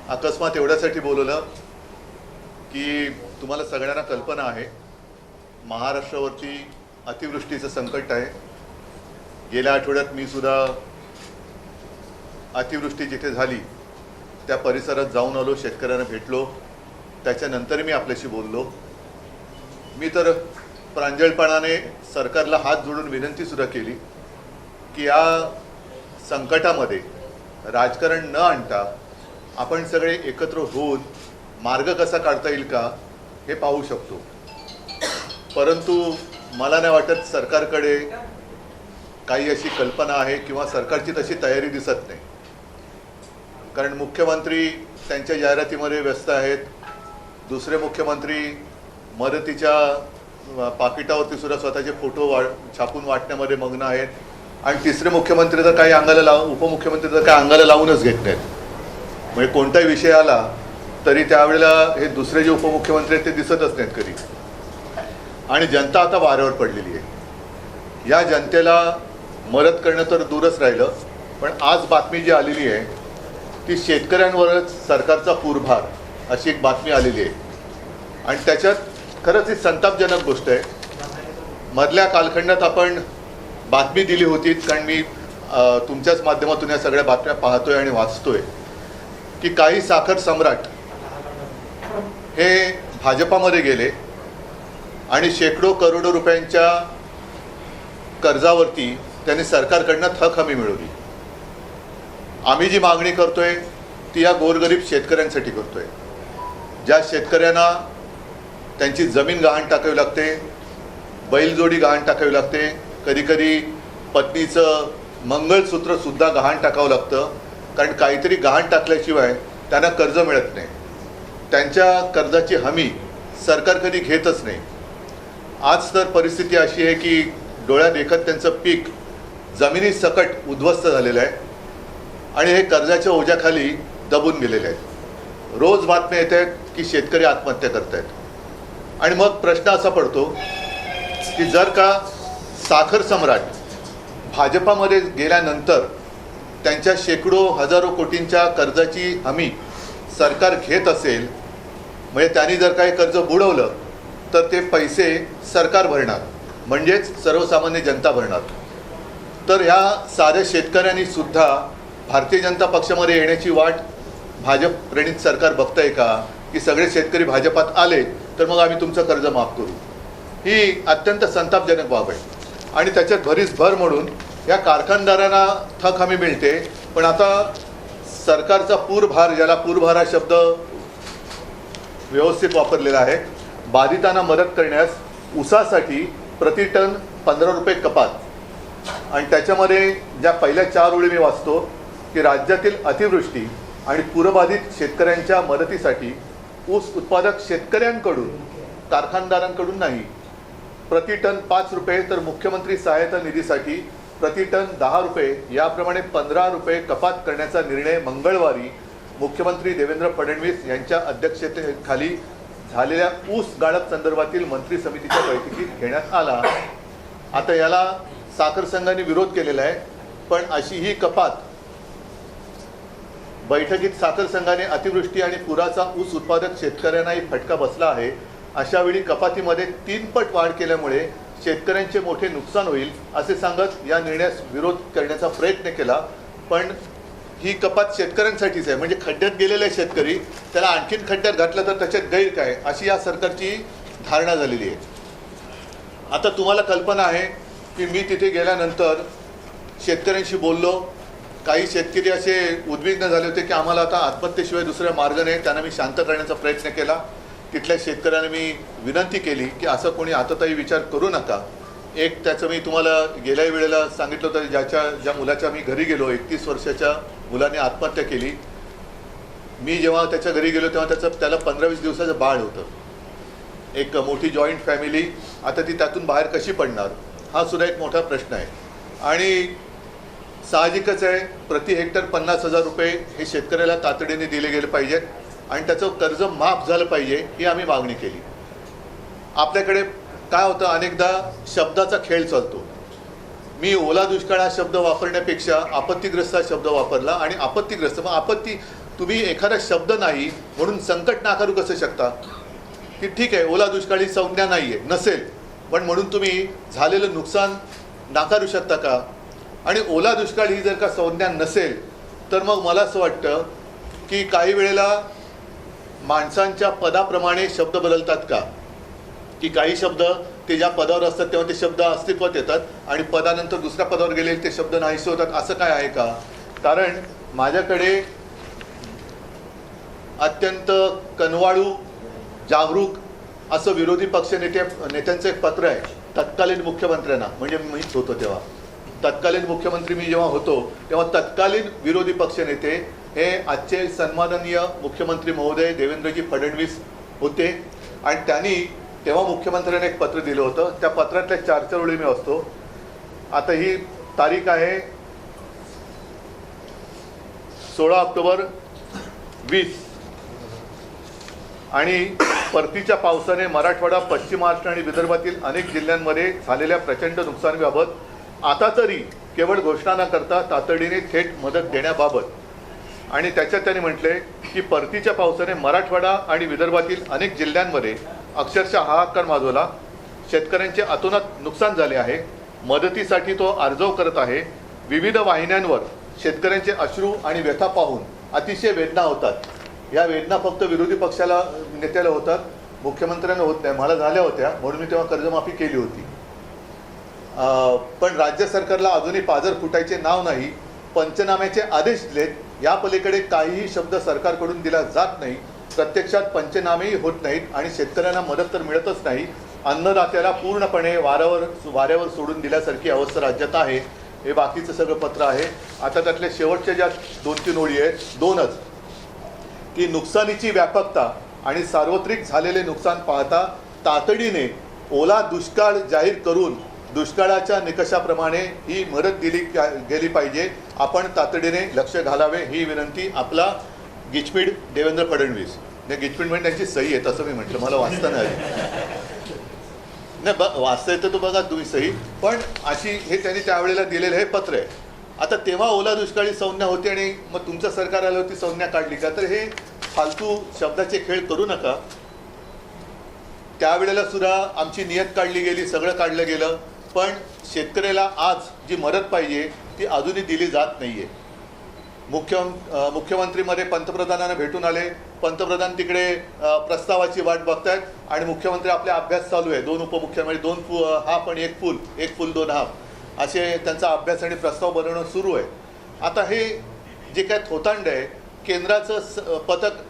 अकस्मात एवढ्यासाठी बोलवलं की तुम्हाला सगळ्यांना कल्पना आहे महाराष्ट्रावरती अतिवृष्टीचं संकट आहे। गेल्या आठवड्यात मी सुद्धा अतिवृष्टी जिथे झाली त्या परिसरात जाऊन आलो, शेतकऱ्यांना भेटलो, त्याच्यानंतर मी आपल्याशी बोललो। मी तर प्रांजळपणाने सरकारला हात जोडून विनंती सुद्धा केली की या संकटामध्ये राजकारण न आणता आपण सगळे एकत्र होऊन मार्ग कसा काढता येईल का हे पाहू शकतो। परंतु मला नाही वाटत सरकारकडे काही अशी कल्पना आहे किंवा सरकारची तशी तयारी दिसत नाही। कारण मुख्यमंत्री त्यांच्या जाहिरातीमध्ये व्यस्त आहेत, दुसरे मुख्यमंत्री मदतीच्या पाकिटावरती सुद्धा स्वतःचे फोटो छापून वाटण्यामध्ये मग्न आहेत, आणि तिसरे मुख्यमंत्री तर काही अंगाला उपमुख्यमंत्री तर काही अंगाला लावूनच घेत नाहीत। म्हणजे कोणताही विषय आला तरी त्यावेळेला हे दुसरे जे उपमुख्यमंत्री आहेत ते दिसतच नाहीत कधी। आणि जनता आता वाऱ्यावर पडलेली आहे। या जनतेला मदत करणं तर दूरच राहिलं, पण आज बातमी जी आलेली आहे ती शेतकऱ्यांवरच सरकारचा पूरभार अशी एक बातमी आलेली आहे। आणि त्याच्यात खरंच ही संतापजनक गोष्ट आहे। मधल्या कालखंडात आपण बातमी दिली होती, कारण मी तुमच्याच माध्यमातून या सगळ्या बातम्या पाहतोय आणि वाचतोय की काही साखर सम्राट हे भाजपामध्ये गेले आणि शेकडो करोडो रुपयांच्या कर्जावरती त्यांनी सरकारकडनं थक हमी मिळवली। आम्ही जी मागणी करतोय ती या गोरगरीब शेतकऱ्यांसाठी करतोय, ज्या शेतकऱ्यांना त्यांची जमीन गहाण टाकावी लागते, बैलजोडी गहाण टाकावी लागते, कधीकधी पत्नीचं मंगळसूत्रसुद्धा गहाण टाकावं लागतं, कारण काहीतरी गहाण टाकल्याशिवाय त्यांना कर्ज मिळत नाही। त्यांच्या कर्जाची हमी सरकार कधी घेतच नाही। आज तर परिस्थिती अशी आहे की डोळ्यात देखत त्यांचं पीक जमिनी सकट उद्ध्वस्त झालेलं आहे आणि हे कर्जाच्या ओझ्याखाली दबून गेलेले आहेत। रोज बातम्या येत आहेत की शेतकरी आत्महत्या करत आहेत। आणि मग प्रश्न असा पडतो की जर का साखर सम्राट भाजपामध्ये गेल्यानंतर त्यांच्या शेकडो हजारो कोटींच्या कर्जाची हमी सरकार घेत असेल, म्हणजे त्यांनी जर काही कर्ज बुडवलं तर ते पैसे सरकार भरणार, म्हणजेच सर्वसामान्य जनता भरणार। तर ह्या साऱ्या शेतकऱ्यांनी सुद्धा भारतीय जनता पक्षामध्ये येण्याची वाट भाजप प्रणित सरकार बघतंय का, की सगळे शेतकरी भाजपात आले तर मग आम्ही तुमचं कर्ज माफ करू? ही अत्यंत संतापजनक बाब आहे। आणि त्याच्यात भरीस भर म्हणून या कारखानदारांना थक हमी मिळते, पण आता सरकारचा पूरभार, ज्याला पूरभार हा शब्द व्यवस्थित वापरलेला आहे, बाधितांना मदत करण्यास ऊसासाठी प्रति टन 15 रुपये कपात। आणि त्याच्यामध्ये ज्या पहिल्या 4 ओळी मी वाचतो की राज्यातील अतिवृष्टी आणि पूरबाधित शेतकऱ्यांच्या मदतीसाठी ऊस उत्पादक शेतकऱ्यांकडून, कारखानदारांकडून नाही, प्रति टन 5 रुपये, तर मुख्यमंत्री सहायता निधीसाठी प्रति टन 10 रुपये, याप्रमाणे 15 रुपये कपात करण्याचा निर्णय मंगळवारी मुख्यमंत्री देवेंद्र फडणवीस यांच्या अध्यक्षतेखाली झालेल्या ऊस गाळप संदर्भातील मंत्री समितीच्या बैठकीत घेण्यात आला। आता याला साखर संघाने विरोध केलेला आहे, पण अशी ही कपात बैठकीत साखर संघाने अतिवृष्टी आणि पुराचा ऊस उत्पादक शेतकऱ्यांनाही फटका बसला आहे, अशा वेळी कपातीमध्ये 3 पट वाढ केल्यामुळे शेतकऱ्यांचे मोठे नुकसान होईल असे सांगत या निर्णयास विरोध करण्याचा प्रयत्न केला। पण ही कपात शेतकऱ्यांसाठीच आहे, म्हणजे खड्ड्यात गेलेले शेतकरी त्याला आणखीन खड्ड्यात घातलं तर त्याच्यात गैर काय, अशी या सरकारची धारणा झालेली आहे। आता तुम्हाला कल्पना आहे की मी तिथे गेल्यानंतर शेतकऱ्यांशी बोललो। काही शेतकरी असे उद्विग्न झाले होते की आम्हाला आता आत्महत्येशिवाय दुसरा मार्ग नाही। त्यांना मी शांत करण्याचा प्रयत्न केला। तिथल्या शेतकऱ्यांना मी विनंती केली की असं कोणी आताताही विचार करू नका। एक त्याचं मी तुम्हाला गेल्या वेळेला सांगितलं होतं, ज्या मुलाच्या मी घरी गेलो, 31 वर्षाच्या मुलाने आत्महत्या केली। मी जेव्हा त्याच्या घरी गेलो तेव्हा त्याला 15-20 दिवसाचं बाळ होतं। एक मोठी जॉईंट फॅमिली, आता ती त्यातून बाहेर कशी पडणार हा सुद्धा एक मोठा प्रश्न आहे। आणि साहजिकच आहे, प्रति हेक्टर 50,000 रुपये हे शेतकऱ्याला तातडीने दिले गेले पाहिजेत आणि त्याचं कर्ज माफ झालं पाहिजे, ही आम्ही मागणी केली। आपल्याकडे काय होतं, अनेकदा शब्दाचा खेळ चालतो। मी ओला दुष्काळ हा शब्द वापरण्यापेक्षा आपत्तीग्रस्त हा शब्द वापरला, आणि आपत्तीग्रस्त, मग आपत्ती तुम्ही एखादा शब्द नाही म्हणून संकट नाकारू कसं शकता? की ठीक आहे, ओला दुष्काळी संज्ञा नाही आहे, नसेल, पण म्हणून तुम्ही झालेलं नुकसान नाकारू शकता का? आणि ओला दुष्काळ ही जर का संज्ञा नसेल तर मग मला असं वाटतं की काही वेळेला माणसांच्या पदाप्रमाणे शब्द बदलतात का? की काही शब्द ते ज्या पदावर असतात तेव्हा ते शब्द अस्तित्वात येतात आणि पदानंतर दुसऱ्या पदावर गेलेले ते शब्द नाहीसे होतात, असं काय आहे का? कारण माझ्याकडे अत्यंत कनवाळू जागरूक असं विरोधी नेत्यांचं एक पत्र आहे तत्कालीन मुख्यमंत्र्यांना, म्हणजे मीच होतो तेव्हा, तत्कालीन मुख्यमंत्री मी जेव्हा होतो तेव्हा तत्कालीन विरोधी पक्षनेते हे आजचे सन्माननीय मुख्यमंत्री महोदय देवेंद्रजी फडणवीस होते आणि त्यांनी तेव्हा मुख्यमंत्र्यांनी एक पत्र दिलं होतं. त्या पत्रातल्या 4 ओळी मी वाचतो. आता ही तारीख आहे 16 ऑक्टोबर 20 आणि परतीच्या पावसाने मराठवाडा, पश्चिम महाराष्ट्र आणि विदर्भातील अनेक जिल्ह्यांमध्ये झालेल्या प्रचंड नुकसानीबाबत आता तरी केवळ घोषणा न करता तातडीने थेट मदत देण्याबाबत. आणि त्याच्यात त्यांनी म्हटले की परतीच्या पावसाने मराठवाडा आणि विदर्भातील अनेक जिल्ह्यांमध्ये अक्षरशः हाहाकार माजवला. शेतकऱ्यांचे अतोनात नुकसान झाले आहे. मदतीसाठी तो अर्जव करत आहे. विविध वाहिन्यांवर शेतकऱ्यांचे अश्रू आणि व्यथा पाहून अतिशय वेदना होतात. या वेदना फक्त विरोधी पक्षाला नेत्याला होतात, मुख्यमंत्र्यांना होत नाही. मला झाल्या होत्या म्हणून मी तेव्हा कर्जमाफी केली होती. पण राज्य सरकारला अजूनही पाझर फुटायचे नाव नाही. पंचनाम्याचे आदेश दिलेत, या पलीकडे काहीही शब्द सरकारकडून दिला जात नाही. प्रत्यक्षात पंचनामेही होत नाहीत आणि शेतकऱ्यांना मदत तर मिळतच नाही. अन्नदात्याला पूर्णपणे वाऱ्यावर सोडून दिल्यासारखी अवस्था राज्यात आहे. हे बाकीचं सगळं पत्र आहे. आता त्यातल्या शेवटच्या ज्या 2-3 ओळी आहेत, 2च, की नुकसानीची व्यापकता आणि सार्वत्रिक झालेले नुकसान पाहता तातडीने ओला दुष्काळ जाहीर करून दुष्काळाच्या निकषाप्रमाणे ही मदत दिली गेली पाहिजे. आपण तातडीने लक्ष घालावे ही विनंती. आपला गिचमीड देवेंद्र फडणवीस. नाही, गिचमीड म्हणजे त्यांची सही आहे तसं मी म्हटलं, मला वाचता नाही वाचता येतं तो बघा तुम्ही सही. पण अशी हे त्यांनी त्यावेळेला दिलेलं हे पत्र आहे. आता तेव्हा ओला दुष्काळी संज्ञा होती आणि मग तुमचं सरकार आलं होती संज्ञा काढली का? तर हे फालतू शब्दाचे खेळ करू नका. त्यावेळेला सुद्धा आमची नियत काढली गेली, सगळं काढलं गेलं, पण शेतकऱ्याला आज जी मदत पाहिजे ती अजूनही दिली जात नाही आहे. मुख्यमंत्रीमध्ये पंतप्रधानांना भेटून आले. पंतप्रधान तिकडे प्रस्तावाची वाट बघतायत आणि मुख्यमंत्री आपला अभ्यास चालू आहे. 2 उपमुख्यमंत्री, 2 हाफ आणि 1 फुल 2 हाफ असे त्यांचा अभ्यास आणि प्रस्ताव बनवणं सुरू आहे. आता हे जे काय थोतांड आहे, केंद्राचं पथक,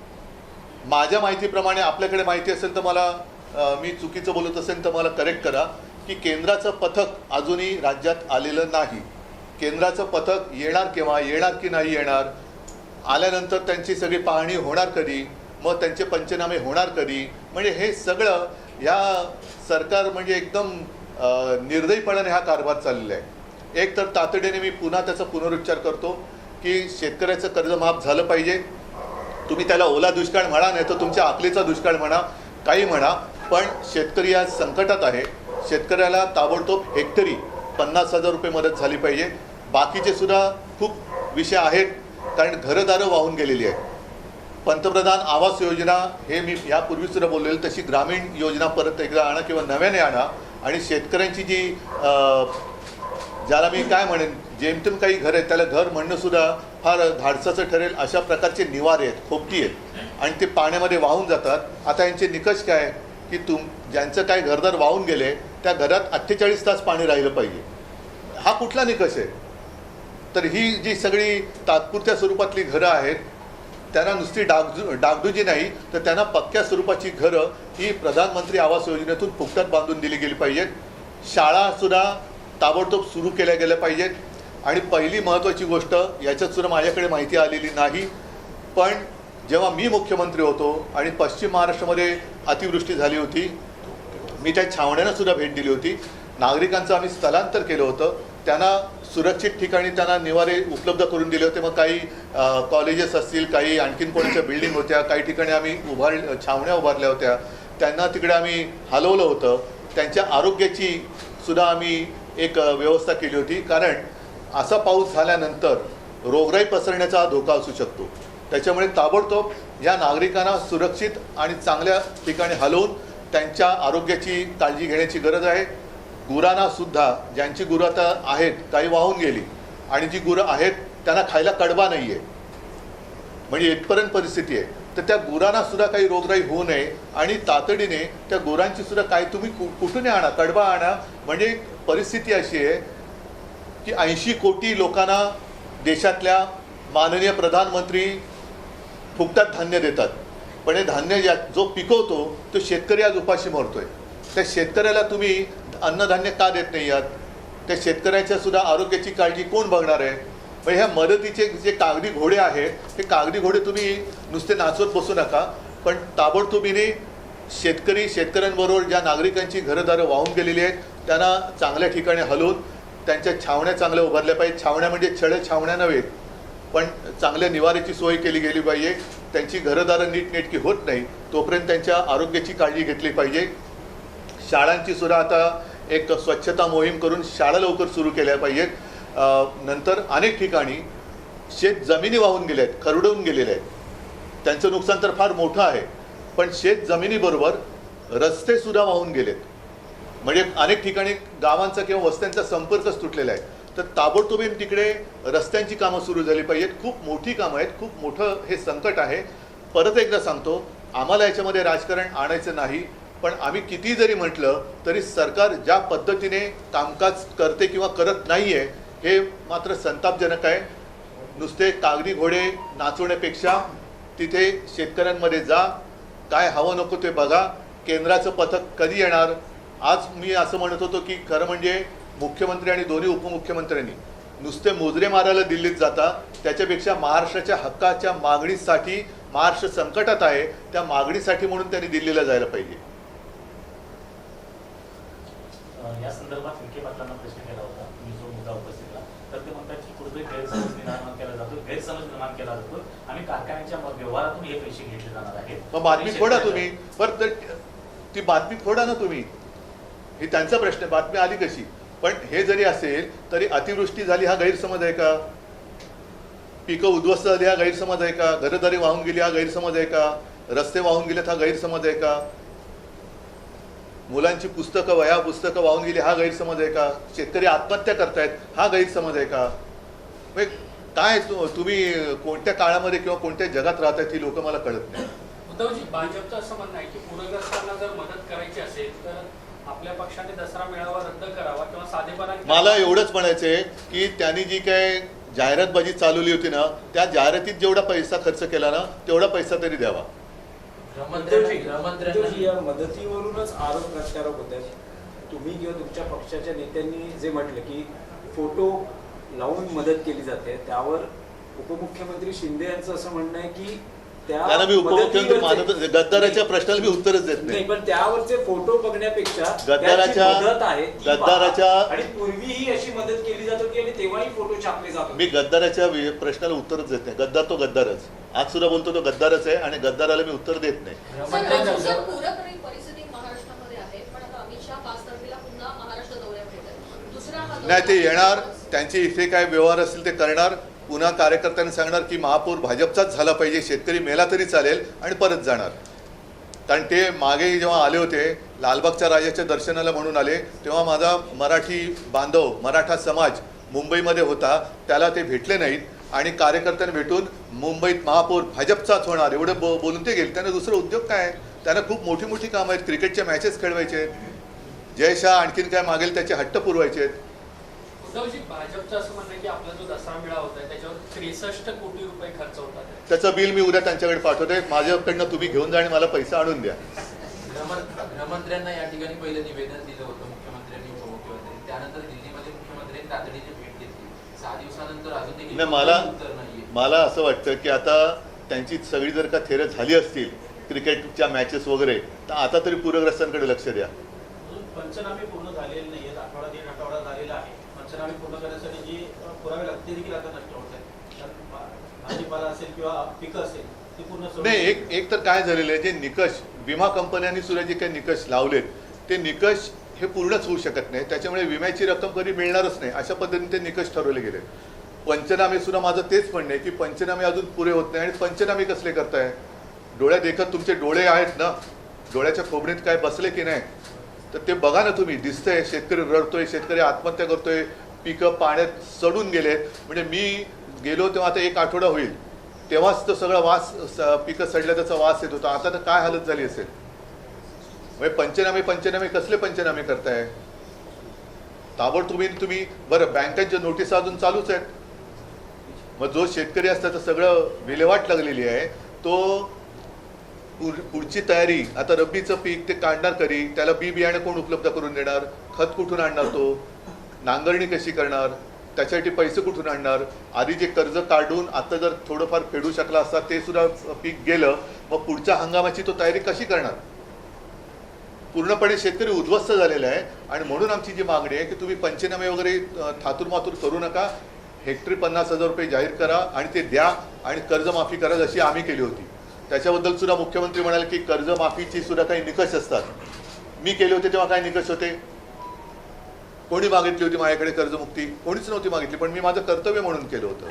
माझ्या माहितीप्रमाणे, आपल्याकडे माहिती असेल तर मला, मी चुकीचं बोलत असेल तर मला करेक्ट करा, की केंद्राचं पथक अजूनही राज्यात आलेलं नाही. केंद्राचं पथक येणार केव्हा, येणार की नाही येणार, आल्यानंतर त्यांची सगळी पाहणी होणार कधी, मग त्यांचे पंचनामे होणार कधी, म्हणजे हे सगळं या सरकार म्हणजे एकदम निर्दयीपणाने हा कारभार चाललेला आहे. एक तर तातडीने मी पुन्हा त्याचा पुनरुच्चार करतो की शेतकऱ्याचं कर्ज माफ झालं पाहिजे. तुम्ही त्याला ओला दुष्काळ म्हणा, नाही तर तुमच्या अकलेचा दुष्काळ म्हणा, काही म्हणा, पण शेतकरी आज संकटात आहे. शेतकऱ्याला ताबडतोब हेक्टरी 50,000 रुपये मदत झाली पाहिजे. बाकीचे सुद्धा खूप विषय आहेत, कारण घरदारं वाहून गेलेली आहेत. पंतप्रधान आवास योजना हे मी यापूर्वी सुद्धा बोललेलं, तशी ग्रामीण योजना परत एकदा आणा किंवा नव्याने आणा. आणि शेतकऱ्यांची जी ज्याला मी काय म्हणेन, जेमतेम काही घर आहेत त्याला घर म्हणणं सुद्धा फार धाडसाचं ठरेल. अशा प्रकारचे निवारे आहेत, खोपटी आहेत आणि ते पाण्यामध्ये वाहून जातात. आता यांचे निकष काय की ज्यांचं काय घरदार वाहून गेले त्या घरात 48 तास पाणी राहिलं पाहिजे. हा कुठला निकष आहे? तर ही जी सगळी तात्पुरत्या स्वरूपातली घरं आहेत त्यांना नुसती डागडुजी नाही, तर त्यांना पक्क्या स्वरूपाची घरं ही प्रधानमंत्री आवास योजनेतून फुकटात बांधून दिली गेली पाहिजेत. शाळासुद्धा ताबडतोब सुरू केल्या गेल्या पाहिजेत. आणि पहिली महत्त्वाची गोष्ट, याच्यातसुद्धा माझ्याकडे माहिती आलेली नाही, पण जेव्हा मी मुख्यमंत्री होतो आणि पश्चिम महाराष्ट्रामध्ये अतिवृष्टी झाली होती, मी त्या छावण्यांना सुद्धा भेट दिली होती. नागरिकांचं आम्ही स्थलांतर केलं होतं. त्यांना सुरक्षित ठिकाणी त्यांना निवारे उपलब्ध करून दिले होते. मग काही कॉलेजेस असतील, काही आणखीन कोणाच्या बिल्डिंग होत्या, काही ठिकाणी आम्ही छावण्या उभारल्या होत्या, त्यांना तिकडे आम्ही हलवलं होतं. त्यांच्या आरोग्याची सुद्धा आम्ही एक व्यवस्था केली होती, कारण असा पाऊस झाल्यानंतर रोगराई पसरण्याचा धोका असू शकतो. त्याच्यामुळे ताबडतोब या नागरिकांना सुरक्षित आणि चांगल्या ठिकाणी हलवून त्यांच्या आरोग्याची काळजी घेण्याची गरज आहे. गुरांनासुद्धा, ज्यांची गुरं आता आहेत काही वाहून गेली आणि जी गुरं आहेत त्यांना खायला कडबा नाही आहे, म्हणजे इथपर्यंत परिस्थिती आहे. तर त्या गुरांनासुद्धा काही रोगराई होऊ नये आणि तातडीने त्या गुरांची सुद्धा काही तुम्ही कुठून आणा, कडबा आणा. म्हणजे परिस्थिती अशी आहे की 80 कोटी लोकांना देशातल्या माननीय प्रधानमंत्री फुकटात धान्य देतात, पण हे धान्य जो पिकवतो तो शेतकरी आज उपाशी मरतोय. त्या शेतकऱ्याला तुम्ही अन्नधान्य का देत नाही आहात? त्या शेतकऱ्याच्या सुद्धा आरोग्याची काळजी कोण बघणार आहे? म्हणजे ह्या मदतीचे जे कागदी घोडे आहेत, हे कागदी घोडे तुम्ही नुसते नाचवत बसू नका, पण ताबडतोबीने शेतकऱ्यांबरोबर ज्या नागरिकांची घरंदारं वाहून गेलेली आहेत त्यांना चांगल्या ठिकाणी हलवून त्यांच्या छावण्या चांगल्या उभारल्या पाहिजे. छावण्या म्हणजे छळे छावण्या नव्हे, पण चांगल्या निवाऱ्याची सोय केली गेली पाहिजे. त्यांची घरंदारं नीटनेटकी होत नाही तोपर्यंत त्यांच्या आरोग्याची काळजी घेतली पाहिजे. शाळांची सुद्धा आता एक स्वच्छता मोहीम करून शाळा लवकर सुरू केल्या पाहिजेत. नंतर अनेक ठिकाणी शेत जमिनी वाहून गेल्या आहेत, खरडून गेलेल्या आहेत. त्यांचं नुकसान तर फार मोठं आहे, पण शेत जमिनीबरोबर रस्तेसुद्धा वाहून गेलेत. म्हणजे अनेक ठिकाणी गावांचा किंवा वस्त्यांचा संपर्कच तुटलेला आहे. तर ताबडतोबीने तिकडे रस्त्यांची कामं सुरू झाली पाहिजेत. खूप मोठी कामं आहेत, खूप मोठं हे संकट आहे. परत एकदा सांगतो, आम्हाला याच्यामध्ये राजकारण आणायचं नाही, पण आम्ही किती जरी म्हटलं तरी सरकार ज्या पद्धतीने कामकाज करते किंवा करत नाही आहे हे मात्र संतापजनक आहे. नुसते कागदी घोडे नाचवण्यापेक्षा तिथे शेतकऱ्यांमध्ये जा, काय हवं नको ते बघा. केंद्राचं पथक कधी येणार? आज मी असं म्हणत होतो की खरं म्हणजे मुख्यमंत्री आणि दोन्ही उपमुख्यमंत्र्यांनी नुसते मोजरे मारायला दिल्लीत जाता, त्याच्यापेक्षा महाराष्ट्राच्या हक्काच्या मागणीसाठी, महाराष्ट्र संकटात आहे त्या मागणीसाठी म्हणून त्यांनी दिल्लीला जायला पाहिजे. या संदर्भात विखे पाटलांना प्रश्न केला होता, मी जो मुद्दा उपस्थित केला तर ते म्हणतात की कुठेतरी गैरसमज निर्माण केला जातो आणि कारखान्याच्या व्यवहारातून हे पैसे घेतले जाणार आहेत. मग बातमी फोडा तुम्ही, बरं ती बातमी फोडा ना तुम्ही, ही त्यांचा प्रश्न आहे. बातमी आली कशी? पण हे जरी असेल तरी अतिवृष्टी झाली हा गैरसमज आहे का? पिकं उद्ध्वस्त झाली हा गैरसमज आहे का? घरदारी वाहून गेली हा गैरसमज आहे का? रस्ते वाहून गेलेत हा गैरसमज आहे का? मुलांची पुस्तकं, वह्या पुस्तकं वाहून गेली हा गैरसमज आहे का? शेतकरी आत्महत्या करतायत हा गैरसमज आहे का? म्हणजे काय तुम्ही कोणत्या काळामध्ये किंवा कोणत्या जगात राहतायत ही लोक मला कळत नाही. उद्धवजी, भाजपचं असं म्हणणं आहे की पूरग्रस्तांना जर मदत करायची असेल तर आपल्या पक्षाने दसरा मेळावा रद्द करावा किंवा साधेपणाने. मला एवढंच म्हणायचंय की त्यांनी जी काय जाहिरातबाजी चालवली होती ना, त्या जाहिरातीत जेवढा पैसा खर्च केला ना तेवढा पैसा तरी द्यावा. या मदतीवरूनच आरोप प्रत्यारोप होत आहेत. तुम्ही किंवा तुमच्या पक्षाच्या नेत्यांनी जे म्हटलं की फोटो लावून मदत केली जाते, त्यावर उपमुख्यमंत्री शिंदे यांचं असं म्हणणं आहे की त्यांना मी उपमुख्यमंत्री मानत, गद्दाराच्या प्रश्नाला मी उत्तरच देत नाही. पण त्यावरचे फोटो बघण्यापेक्षा गद्दाराच्या आणि पूर्वीही अशी मदत केली जात होती आणि तेव्हाही फोटो छापले जात होते. मी गद्दाराच्या प्रश्नाला उत्तरच देत नाही. गद्दार तो गद्दारच, आज सुद्धा बोलतो तो गद्दारच आहे आणि गद्दाराला मी उत्तर देत नाही. नाही, ते येणार, त्यांचे इथे काय व्यवहार असतील ते करणार. पुन्हा कार्यकर्त्यांनी सांगणार की महापौर भाजपचाच झाला पाहिजे, शेतकरी मेला तरी चालेल, आणि परत जाणार. कारण ते मागे जेव्हा आले होते लालबागच्या राजाच्या दर्शनाला म्हणून आले, तेव्हा माझा मराठी बांधव, मराठा समाज मुंबईमध्ये होता, त्याला ते भेटले नाहीत आणि कार्यकर्त्यांना भेटून मुंबईत महापौर भाजपचाच होणार एवढं बोलून ते गेले. त्यांना दुसरं उद्योग काय आहे? त्यांना खूप मोठी मोठी कामं आहेत. क्रिकेटच्या मॅचेस खेळवायचे आहेत, जयशाह आणखीन काय मागेल त्याचे हट्ट पुरवायचे आहेत. उद्धवजी, भाजपचं असं म्हणणं आहे की आपला जो दसरा मेळावा होता त्याच्यावर 63 कोटी रुपये खर्च होतात. त्याचं बिल मी उद्या त्यांच्याकडे पाठवते. माझ्याकडनं तुम्ही घेऊन जा आणि मला पैसा आणून द्या. गृहमंत्र्यांना या ठिकाणी पहिलं निवेदन दिलं होतं मुख्यमंत्र्यांनी, उपमुख्यमंत्र्यांनी. त्यानंतर दिल्लीमध्ये मुख्यमंत्र्यांनी तातडीची भेट घेतली. 6 दिवसानंतर अजून देखील उत्तर नाहीये. मला असं वाटतं की आता त्यांची सगळी जर का थेरं झाली असतील क्रिकेटच्या मॅचेस वगैरे, तर आता तरी पूरग्रस्तांकडे लक्ष द्या. पंचनामे पूर्ण झालेले नाहीयेत. दीड आठवडा झालेला आहे. पंचनामे पूर्ण करण्यासाठी जी पुरावे लागते देखील आता नष्ट होत आहेत. भाजीपाला असेल किंवा पिकं असेल ती पूर्ण नाही. एक तर काय झालेलं आहे, जे निकष विमा कंपन्यांनी सुद्धा जे काही निकष लावलेत ते निकष हे पूर्णच होऊ शकत नाही. त्याच्यामुळे विम्याची रक्कम कधी मिळणारच नाही, अशा पद्धतीने ते निकष ठरवले गेले. पंचनामे सुद्धा माझं तेच म्हणणं आहे की पंचनामे अजून पुरे होत नाही. आणि पंचनामे कसले करताय? डोळ्यात देखत तुमचे डोळे आहेत ना, डोळ्याच्या खोबणीत काय बसले की नाही, तर ते बघा ना तुम्ही. दिसतंय शेतकरी रडतोय, शेतकरी आत्महत्या करतोय, पिकं पाण्यात सडून गेलेत. म्हणजे मी गेलो तेव्हा आता 1 आठवडा होईल, तेव्हाच तो सगळा वास, पिकं सडल्या त्याचा वास येत होता. आता तर काय हालत झाली असेल. म्हणजे पंचनामे कसले पंचनामे करताय? ताबडतोब तुम्ही बरं, बँकांच्या नोटीस अजून चालूच आहेत. मग जो शेतकरी असता तर सगळं विल्हेवाट लागलेली आहे, तो पुढची तयारी, आता रब्बीचं पीक ते काढणार कधी, त्याला बी बियाणे कोण उपलब्ध करून देणार, खत कुठून आणणार, तो नांगरणी कशी करणार, त्याच्यासाठी पैसे कुठून आणणार. आधी जे कर्ज काढून आता जर थोडंफार फेडू शकला असता ते सुद्धा पीक गेलं, मग पुढच्या हंगामाची तो तयारी कशी करणार. पूर्णपणे शेतकरी उद्ध्वस्त झालेला आहे. आणि म्हणून आमची जी मागणी आहे की तुम्ही पंचनामे वगैरे थातूरमातूर करू नका, हेक्टरी 50,000 रुपये जाहीर करा आणि ते द्या आणि कर्जमाफी करा जशी आम्ही केली होती. त्याच्याबद्दल सुद्धा मुख्यमंत्री म्हणाले की कर्जमाफीची सुद्धा काही निकष असतात. मी केले होते तेव्हा काय निकष होते? कोणी मागितली होती माझ्याकडे कर्जमुक्ती? कोणीच नव्हती मागितली, पण मी माझं कर्तव्य म्हणून केलं होतं.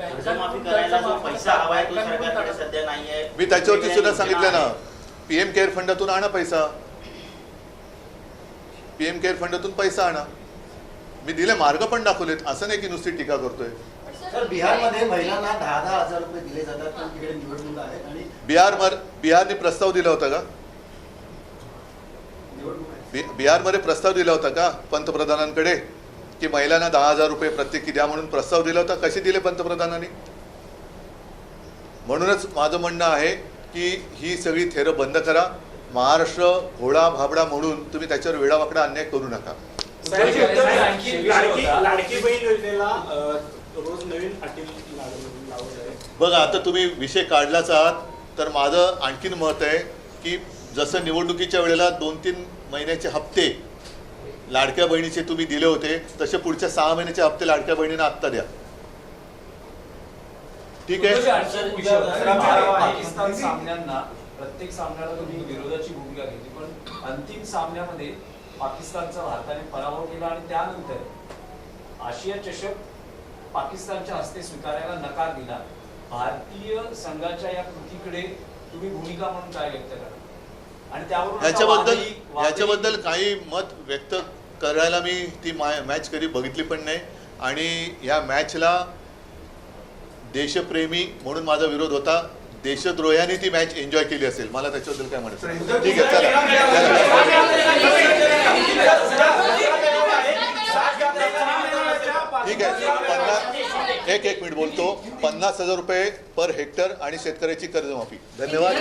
कर्जमाफी करायला जो पैसा हवाय तो सरकारकडे सध्या नाहीये. मी त्याच्यावरती सुद्धा सांगितलं ना, PM केअर फंडातून आणा पैसा, PM केअर फंडातून पैसा आणा. मी दिले, मार्ग पण दाखवलेत. असं नाही की नुसती टीका करतोय. सर, बिहारमध्ये महिलांना 10,000 रुपये दिले जातात, पण तिकडे निवडणूक आहेत आणि बिहारने प्रस्ताव दिला होता का? बिहारमध्ये प्रस्ताव दिला होता का पंतप्रधानांकडे की महिलांना 10,000 रुपये प्रत्येकी द्या म्हणून प्रस्ताव दिला होता? कसे दिले पंतप्रधानांनी? म्हणूनच माझं म्हणणं आहे की ही सगळी थेरं बंद करा. महाराष्ट्र घोडा भाबडा म्हणून तुम्ही त्याच्यावर वेडावाकडा अन्याय करू नका. लाडकी बहीण योजनेला रोज नवीन अटी लावत आहे. बघा, आता तुम्ही विषय काढलाच आहात, तर माझं आणखीन मत आहे की जसं निवडणुकीच्या वेळेला 2-3 महिन्याचे हप्ते लाडक्या बहिणीचे तुम्ही दिले होते, तसे पुढच्या 6 महिन्याचे हप्ते लाडक्या बहिणींना आत्ता द्या. ठीक आहे? पाकिस्तान सामन्यांना प्रत्येक सामन्याला तुम्ही विरोधाची भूमिका घेतली, पण अंतिम सामन्यामध्ये पाकिस्तानचा भारताने पराभव केला आणि त्यानंतर आशिया चषक पाकिस्तानच्या हस्ते स्वीकारायला नकार दिला. भारतीय संघाच्या या कृतीकडे तुम्ही भूमिका म्हणून काय व्यक्त करा? आणि त्यावरून याच्याबद्दल काही मत व्यक्त करायला मी ती मॅच कधी बघितली पण नाही. आणि या मॅचला देशप्रेमी म्हणून माझा विरोध होता. देशद्रोह्याने ती मॅच एन्जॉय केली असेल, मला त्याच्याबद्दल काय म्हणायचं. ठीक आहे, ठीक आहे. एक मिनिट बोलतो. 50,000 रुपये पर हेक्टर आणि शेतकऱ्याची कर्जमाफी. धन्यवाद.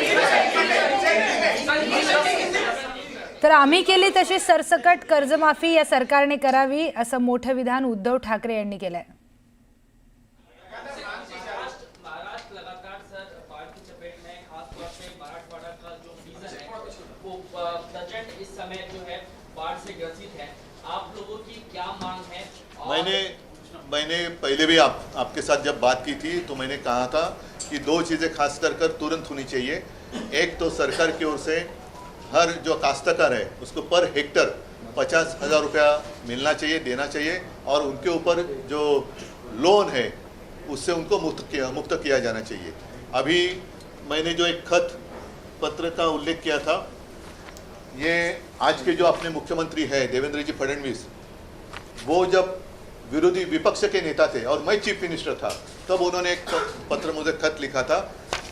तर आम्ही केली तशी सरसकट कर्जमाफी या सरकारने करावी, असं मोठं विधान उद्धव ठाकरे यांनी केलंय. महाराष्ट्र लगातार सर बाढ़ की चपेट में, खासतौर से मराठवाड़ा का जो रीजन है वो प्रचंड इस समय जो है बाढ़ से ग्रसित है. आप लोगों की क्या मांग है? मैंने पहले भी आपके साथ जब बात की थी तो मैंने कहा था कि 2 चीज़ें खास कर तुरंत होनी चाहिए. एक तो सरकार की ओर से हर जो काश्तकार है उसको पर हेक्टर 50,000 रुपया मिलना चाहिए, देना चाहिए. और उनके ऊपर जो लोन है उससे उनको मुक्त किया जाना चाहिए. अभी मैंने जो एक खत पत्र का उल्लेख किया था, ये आज के जो अपने मुख्यमंत्री है देवेंद्र जी फडणवीस, वो जब विरोधी विपक्ष के नेता थे और मैं चीफ मिनिस्टर था, तब उन्होंने एक पत्र मुझे खत लिखा था.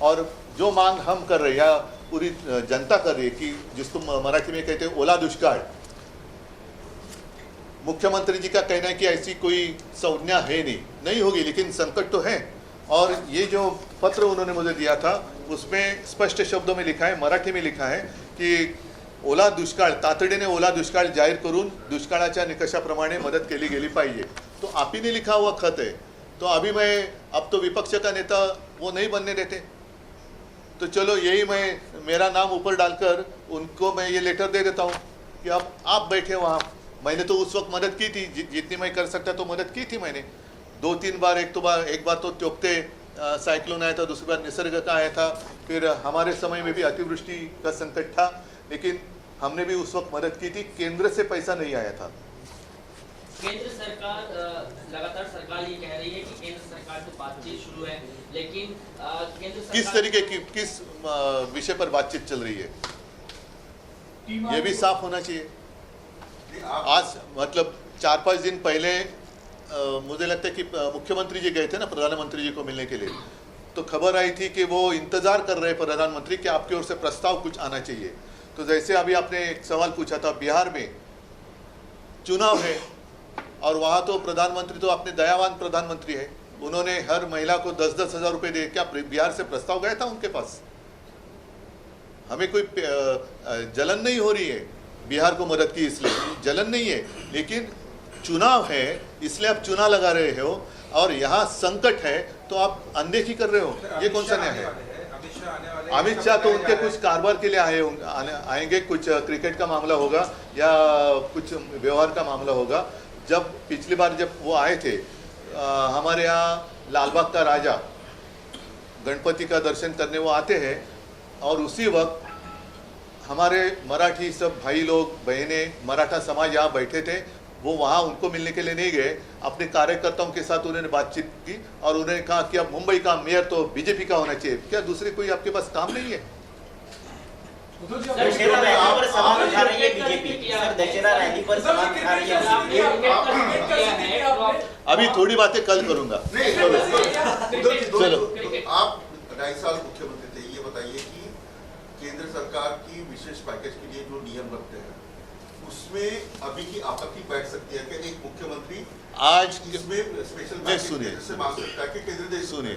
और जो मांग हम कर रहे हैं या पूरी जनता कर रही है कि जिसको मराठी में कहते हैं ओला दुष्काळ, मुख्यमंत्री जी का कहना है कि ऐसी कोई संज्ञा है नहीं होगी, लेकिन संकट तो है. और ये जो पत्र उन्होंने मुझे दिया था उसमें स्पष्ट शब्दों में लिखा है, मराठी में लिखा है कि ओला दुष्काळ, तातडीने ओला दुष्काळ जाहीर करून दुष्काळाच्या निकषाप्रमाणे मदत केली गेली पाहिजे. तो आप ही ने लिखा हुआ खत है. तो अभी अब तो विपक्ष का नेता वो नहीं बनने देते, तो चलो यही मेरा नाम ऊपर डालकर उनको मैं ये लेटर दे देता हूँ कि अब आप बैठे वहाँ. मैंने तो उस वक्त मदद की थी, जितनी मैं कर सकता तो मदद की थी मैंने 2-3 बार. एक बार तो त्योकते साइक्लोन आया था, दूसरी बार निसर्ग का आया था, फिर हमारे समय में भी अतिवृष्टि का संकट था, लेकिन हमने भी उस वक्त मदद की थी. केंद्र से पैसा नहीं आया था. केंद्र सरकार लगातार सरकार ये कह रही है कि केंद्र सरकार से बातचीत शुरू है, लेकिन केंद्र सरकार किस तरीके की किस विषय पर बातचीत चल रही है ये भी साफ होना चाहिए। आज मतलब 4-5 दिन पहले मुझे लगता है कि मुख्यमंत्री जी गए थे ना प्रधानमंत्री जी को मिलने के लिए, तो खबर आई थी कि वो इंतजार कर रहे प्रधानमंत्री कि आपकी ओर से प्रस्ताव कुछ आना चाहिए। तो जैसे अभी आपने एक सवाल पूछा था, बिहार में चुनाव है और वहाँ तो प्रधानमंत्री तो अपने दयावान प्रधानमंत्री है, उन्होंने हर महिला को 10-10 हज़ार रुपये दिए। क्या बिहार से प्रस्ताव गया था उनके पास? हमें कोई जलन नहीं हो रही है बिहार को मदद की, इसलिए जलन नहीं है, लेकिन चुनाव है इसलिए आप चुनाव लगा रहे हो और यहाँ संकट है तो आप अनदेखी कर रहे हो। ये कौन सा न्याय है? अमित शाह तो उनके कुछ कारोबार के लिए आएंगे, कुछ क्रिकेट का मामला होगा या कुछ व्यवहार का मामला होगा। जब पिछली बार जब वो आए थे हमारे यहाँ लालबाग का राजा गणपति का दर्शन करने वो आते हैं और उसी वक्त हमारे मराठी सब भाई लोग बहनें मराठा समाज यहाँ बैठे थे, वो वहाँ उनको मिलने के लिए नहीं गए, अपने कार्यकर्ताओं के साथ उन्होंने बातचीत की और उन्होंने कहा कि अब मुंबई का मेयर तो बीजेपी का होना चाहिए। क्या दूसरी कोई आपके पास काम नहीं है? दशहरा रैली पर सवाल उठा रही है बीजेपी। सर, दशहरा रैली पर सवाल उठा रही है। अभी थोड़ी बातें कल करूंगा। चलो, आप 2.5 साल मुख्यमंत्री थे, ये बताइए कि केंद्र सरकार की विशेष पैकेज के लिए जो नियम बनते हैं उसमें अभी की आपत्ति बैठ सकती है कि एक मुख्यमंत्री आज इसमें स्पेशल नहीं, सुनिए। पैकेज से मांग सकता है कि केंद्र दे। सुनिए,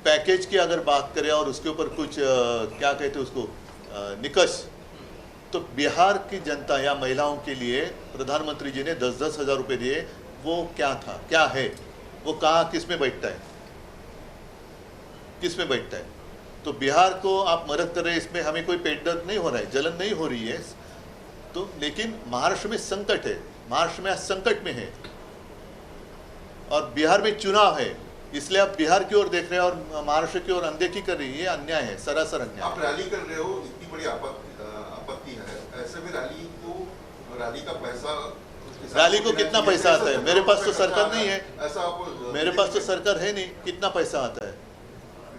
पैकेज की अगर बात करें और उसके ऊपर कुछ क्या कहते हैं उसको निकष, तो बिहार की जनता या महिलाओं के लिए प्रधानमंत्री जी ने 10-10 हज़ार रुपये दिए। वो क्या था, क्या है, वो कहाँ किस में बैठता है, किस में बैठता है? तो बिहार को आप मदद कर रहे हैं, इसमें हमें कोई पेट दर्द नहीं हो रहा है, जलन नहीं हो रही है। तो लेकिन महाराष्ट्र में संकट है, महाराष्ट्र में आज संकट में है और बिहार में चुनाव है, इसलिए आप बिहार की ओर देख रहे हैं और महाराष्ट्र की ओर अनदेखी कर रही है। ये अन्याय है, सरासर अन्याय। आप रैली कर रहे हो, इतनी बड़ी आपत्ति है, ऐसे में रैली का पैसा, रैली को कितना पैसा आता है? मेरे पास तो सरकार नहीं है, ऐसा आप मेरे पास तो सरकार है नहीं, कितना पैसा आता है?